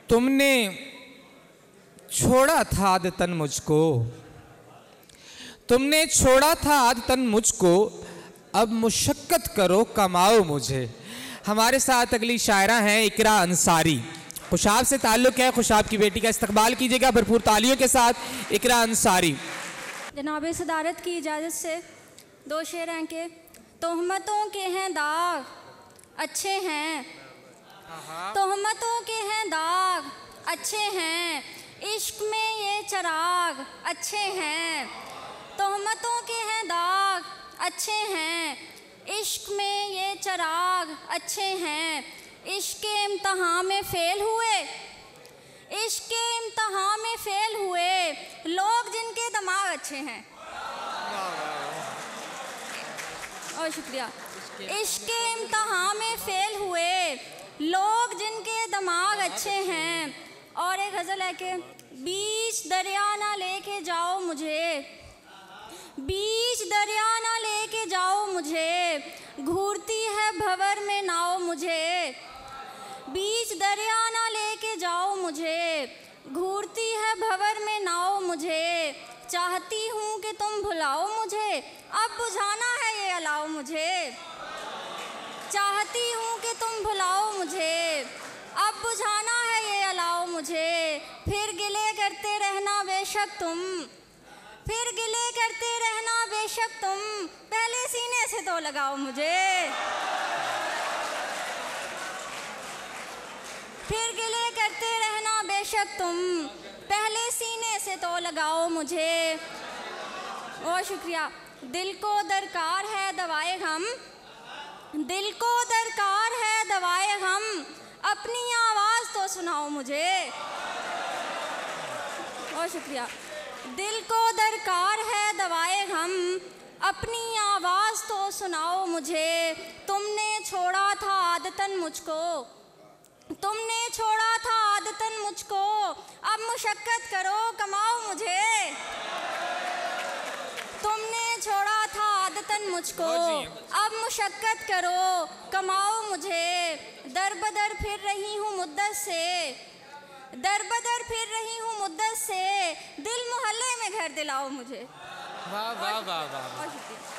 तुमने छोड़ा था आदतन मुझको, तुमने छोड़ा था आदतन मुझको, अब मुशक्कत करो कमाओ मुझे। हमारे साथ अगली शायरा हैं इकरा अंसारी। खुशाब से ताल्लुक़ है, खुशाब की बेटी का इस्तकबाल कीजिएगा भरपूर तालियों के साथ। इकरा अंसारी। जनाब सदारत की इजाज़त से दो शेर हैं कि तोहमतों के हैं दाग अच्छे हैं, तोहमतों के हैं दाग अच्छे हैं, इश्क में ये चराग अच्छे हैं। तोहमतों के हैं दाग अच्छे हैं, इश्क में ये चराग अच्छे हैं। इश्क के इम्तहान में फ़ेल हुए, इश्क के इम्तहान में फ़ेल हुए लोग जिनके दिमाग अच्छे हैं। और शुक्रिया। इश्क के इम्तहान में फ़ेल हुए लोग जिनके दिमाग अच्छे हैं। और एक गज़ल है कि बीच दरिया ना लेके जाओ मुझे, बीच दरिया ना लेके जाओ मुझे, घूरती है भंवर में नाव मुझे। बीच दरिया ना लेके जाओ मुझे, घूरती है भंवर में नाव मुझे। चाहती हूँ कि तुम भुलाओ मुझे, अब बुझाना है ये अलाओ मुझे। चाहती हूँ कि तुम भुलाओ मुझे, अब बुझाना है ये अलाओ मुझे। फिर गिले करते रहना बेशक तुम, फिर गिले करते रहना बेशक तुम, पहले सीने से तो लगाओ मुझे। फिर गिले करते रहना बेशक तुम, पहले सीने से तो लगाओ मुझे। और शुक्रिया। दिल को दरकार है दवाए गम, दिल को दरकार है दवाए गम, अपनी आवाज़ तो सुनाओ मुझे। और शुक्रिया। दिल को दरकार है दवाए गम, अपनी आवाज़ तो सुनाओ मुझे। तुमने छोड़ा था आदतन मुझको, तुमने छोड़ा था आदतन मुझको, अब मुशक्कत करो कमाओ मुझे। तुमने छोड़ा था आदतन मुझको, अब मुशक्कत करो कमाओ मुझे। दर बदर फिर रही हूँ मुद्दत से, दर बदर फिर रही हूँ मुद्दत से, दिल मोहल्ले में घर दिलाओ मुझे। वाह वाह वाह वाह।